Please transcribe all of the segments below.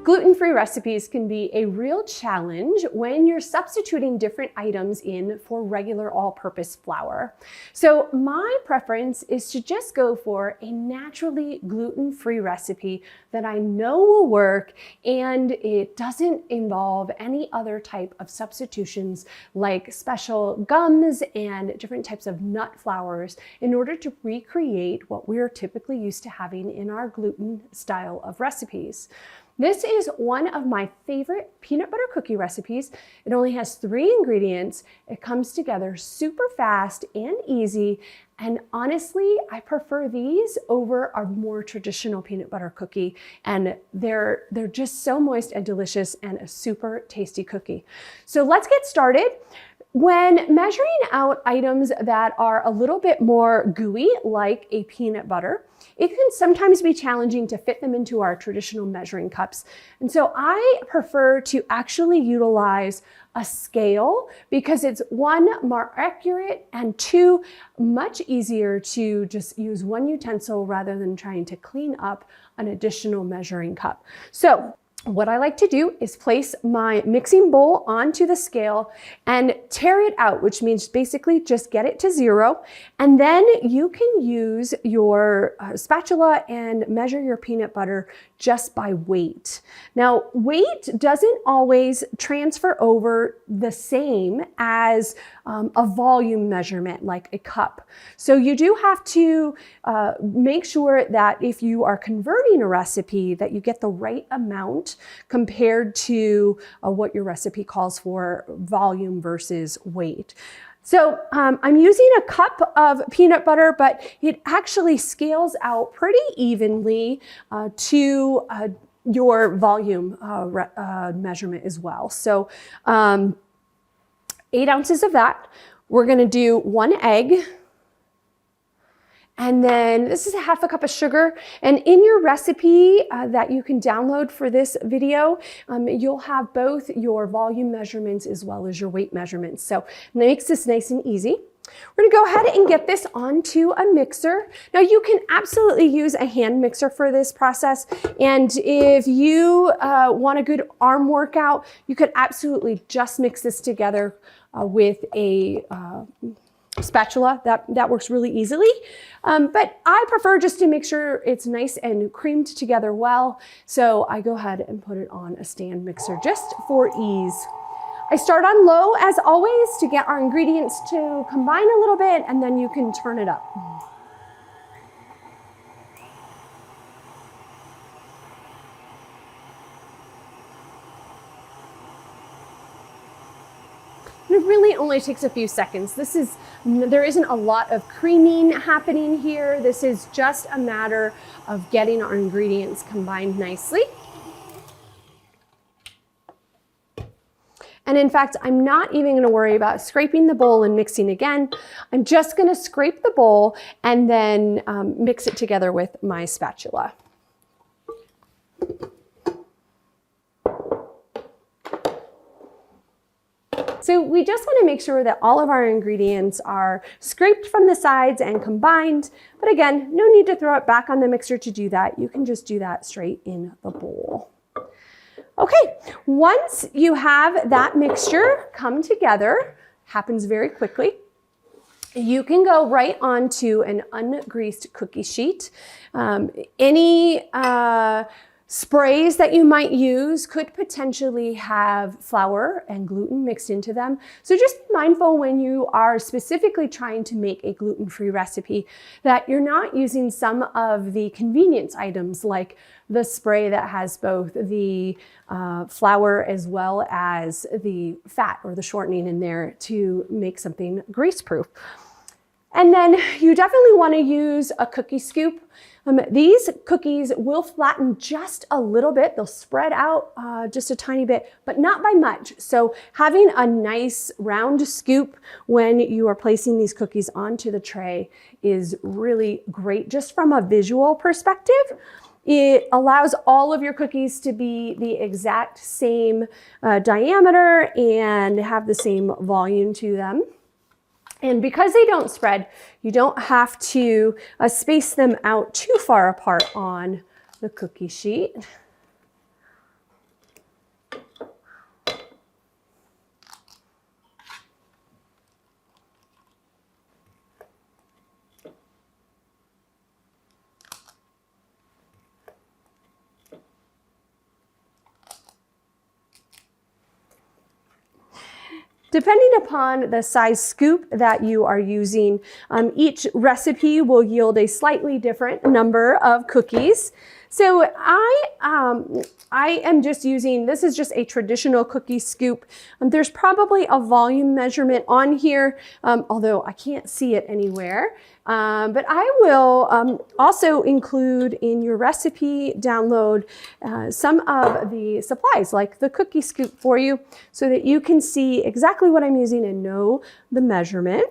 Gluten-free recipes can be a real challenge when you're substituting different items in for regular all-purpose flour. So my preference is to just go for a naturally gluten-free recipe that I know will work, and it doesn't involve any other type of substitutions like special gums and different types of nut flours in order to recreate what we're typically used to having in our gluten style of recipes. This is one of my favorite peanut butter cookie recipes. It only has 3 ingredients. It comes together super fast and easy. And honestly, I prefer these over our more traditional peanut butter cookie. And they're just so moist and delicious and a super tasty cookie. So let's get started. When measuring out items that are a little bit more gooey, like a peanut butter, it can sometimes be challenging to fit them into our traditional measuring cups. And so I prefer to actually utilize a scale because it's 1, more accurate, and 2, much easier to just use one utensil rather than trying to clean up an additional measuring cup. So what I like to do is place my mixing bowl onto the scale and tare it out, which means basically just get it to 0. And then you can use your spatula and measure your peanut butter just by weight. Now, weight doesn't always transfer over the same as a volume measurement, like a cup. So you do have to make sure that if you are converting a recipe, that you get the right amount compared to what your recipe calls for, volume versus weight. So I'm using a cup of peanut butter, but it actually scales out pretty evenly to your volume measurement as well. So 8 ounces of that. We're gonna do 1 egg. And then this is a 1/2 cup of sugar. And in your recipe that you can download for this video, you'll have both your volume measurements as well as your weight measurements. So it makes this nice and easy. We're gonna go ahead and get this onto a mixer. Now you can absolutely use a hand mixer for this process. And if you want a good arm workout, you could absolutely just mix this together with a spatula. That works really easily. But I prefer just to make sure it's nice and creamed together well. So I go ahead and put it on a stand mixer just for ease. I start on low as always to get our ingredients to combine a little bit, and then you can turn it up. It really only takes a few seconds. There isn't a lot of creaming happening here. This is just a matter of getting our ingredients combined nicely. And in fact, I'm not even gonna worry about scraping the bowl and mixing again. I'm just gonna scrape the bowl and then mix it together with my spatula. So we just want to make sure that all of our ingredients are scraped from the sides and combined. But again, no need to throw it back on the mixer to do that. You can just do that straight in the bowl. Okay, once you have that mixture come together, happens very quickly, you can go right onto an ungreased cookie sheet. Any sprays that you might use could potentially have flour and gluten mixed into them. So just be mindful when you are specifically trying to make a gluten-free recipe that you're not using some of the convenience items like the spray that has both the flour as well as the fat or the shortening in there to make something grease-proof. And then you definitely want to use a cookie scoop. These cookies will flatten just a little bit. They'll spread out just a tiny bit, but not by much. So having a nice round scoop when you are placing these cookies onto the tray is really great just from a visual perspective. It allows all of your cookies to be the exact same diameter and have the same volume to them. And because they don't spread, you don't have to space them out too far apart on the cookie sheet. depending upon the size scoop that you are using, each recipe will yield a slightly different number of cookies. So I am just using, this is just a traditional cookie scoop. There's probably a volume measurement on here, although I can't see it anywhere. But I will also include in your recipe download some of the supplies, like the cookie scoop for you, so that you can see exactly what I'm using and know the measurement.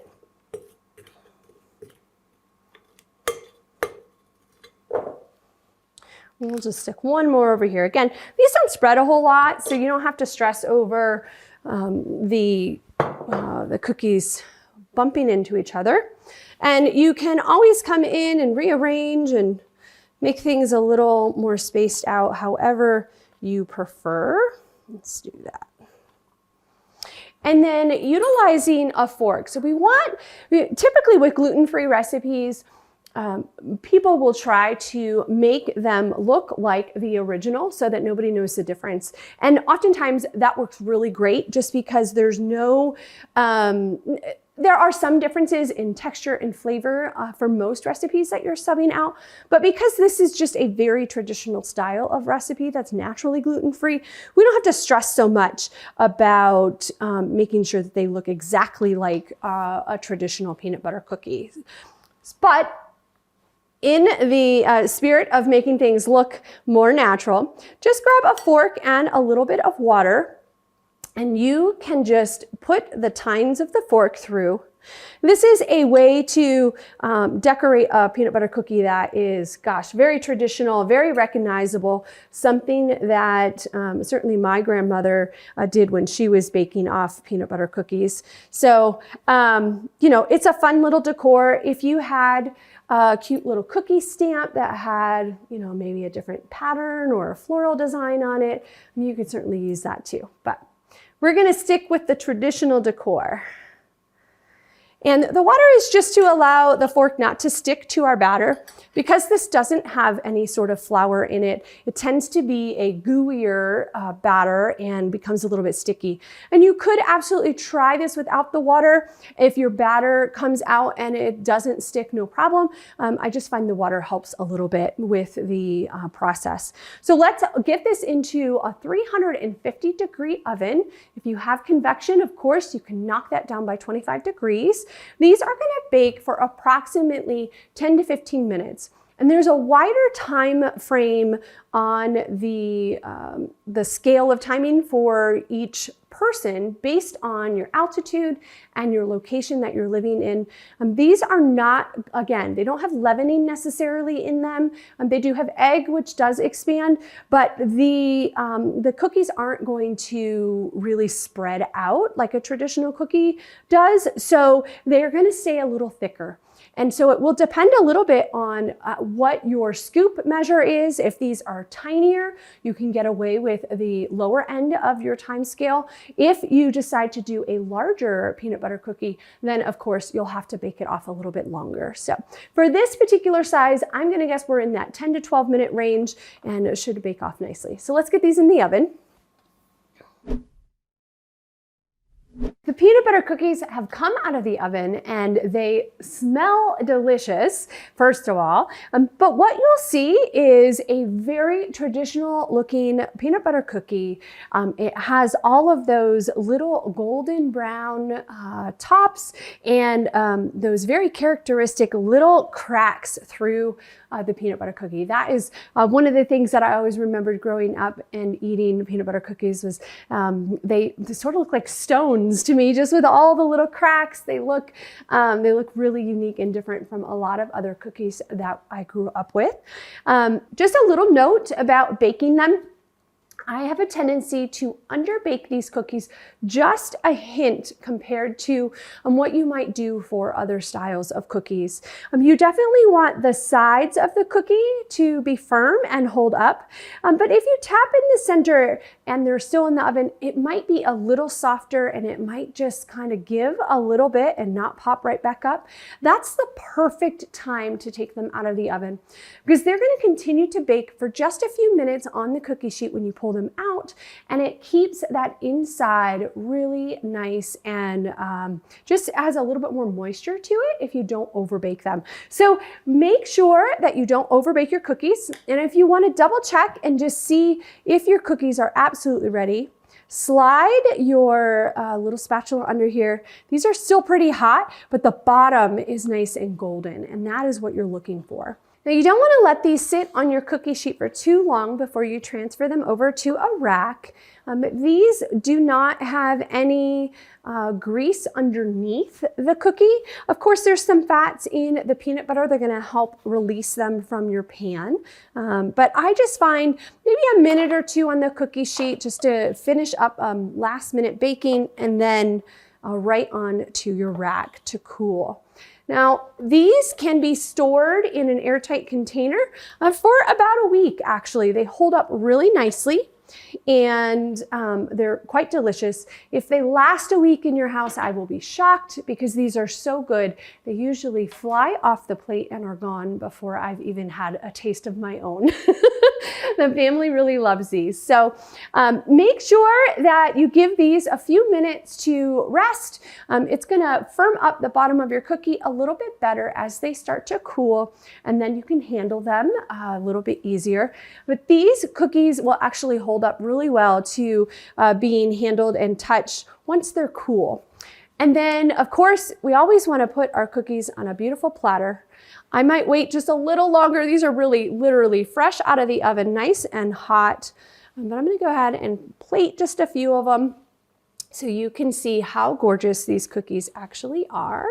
We'll just stick one more over here. Again, these don't spread a whole lot, so you don't have to stress over the cookies bumping into each other. And you can always come in and rearrange and make things a little more spaced out, however you prefer. Let's do that. And then utilizing a fork. So typically with gluten-free recipes, people will try to make them look like the original so that nobody knows the difference. And oftentimes that works really great just because there's no, there are some differences in texture and flavor for most recipes that you're subbing out. But because this is just a very traditional style of recipe that's naturally gluten-free, we don't have to stress so much about making sure that they look exactly like a traditional peanut butter cookie. But in the spirit of making things look more natural, just grab a fork and a little bit of water, and you can just put the tines of the fork through. This is a way to decorate a peanut butter cookie that is, gosh, very traditional, very recognizable, something that certainly my grandmother did when she was baking off peanut butter cookies. So, you know, it's a fun little decor. If you had a cute little cookie stamp that had, you know, maybe a different pattern or a floral design on it, you could certainly use that too. But we're going to stick with the traditional decor. And the water is just to allow the fork not to stick to our batter. Because this doesn't have any sort of flour in it, it tends to be a gooier batter and becomes a little bit sticky. And you could absolutely try this without the water. If your batter comes out and it doesn't stick, no problem. I just find the water helps a little bit with the process. So let's get this into a 350-degree oven. If you have convection, of course, you can knock that down by 25 degrees. These are going to bake for approximately 10 to 15 minutes. And there's a wider time frame on the scale of timing for each person based on your altitude and your location that you're living in. These are not, again, they don't have leavening necessarily in them. They do have egg, which does expand, but the cookies aren't going to really spread out like a traditional cookie does. So they're going to stay a little thicker. And so it will depend a little bit on what your scoop measure is. If these are tinier, you can get away with the lower end of your time scale. If you decide to do a larger peanut butter cookie, then of course you'll have to bake it off a little bit longer. So for this particular size, I'm going to guess we're in that 10 to 12 minute range, and it should bake off nicely. So let's get these in the oven. The peanut butter cookies have come out of the oven and they smell delicious, first of all. But what you'll see is a very traditional looking peanut butter cookie. It has all of those little golden brown tops and those very characteristic little cracks through the peanut butter cookie. That is one of the things that I always remembered growing up and eating peanut butter cookies was they sort of look like stones to me, just with all the little cracks. They look really unique and different from a lot of other cookies that I grew up with. Just a little note about baking them. I have a tendency to underbake these cookies just a hint compared to what you might do for other styles of cookies. You definitely want the sides of the cookie to be firm and hold up. But if you tap in the center and they're still in the oven, it might be a little softer and it might just kind of give a little bit and not pop right back up. That's the perfect time to take them out of the oven because they're going to continue to bake for just a few minutes on the cookie sheet when you pull them out, and it keeps that inside really nice and just adds a little bit more moisture to it if you don't overbake them. So make sure that you don't overbake your cookies, and if you want to double check and just see if your cookies are absolutely ready, slide your little spatula under here. These are still pretty hot, but the bottom is nice and golden, and that is what you're looking for. Now you don't want to let these sit on your cookie sheet for too long before you transfer them over to a rack. These do not have any grease underneath the cookie. Of course, there's some fats in the peanut butter. They're gonna help release them from your pan. But I just find maybe a minute or two on the cookie sheet just to finish up last minute baking, and then right on to your rack to cool. Now, these can be stored in an airtight container for about a week, actually. They hold up really nicely, and they're quite delicious. If they last a week in your house, I will be shocked, because these are so good. They usually fly off the plate and are gone before I've even had a taste of my own. The family really loves these. So make sure that you give these a few minutes to rest. It's gonna firm up the bottom of your cookie a little bit better as they start to cool, and then you can handle them a little bit easier. But these cookies will actually hold up really well to being handled and touched once they're cool. And then, of course, we always want to put our cookies on a beautiful platter. I might wait just a little longer. These are really literally fresh out of the oven, nice and hot. But I'm going to go ahead and plate just a few of them so you can see how gorgeous these cookies actually are.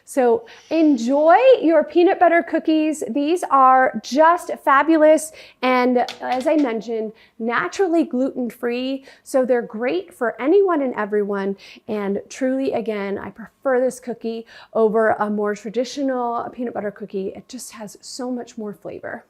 So enjoy your peanut butter cookies. These are just fabulous, and as I mentioned, naturally gluten-free, so they're great for anyone and everyone. And truly, again, I prefer this cookie over a more traditional peanut butter cookie. It just has so much more flavor.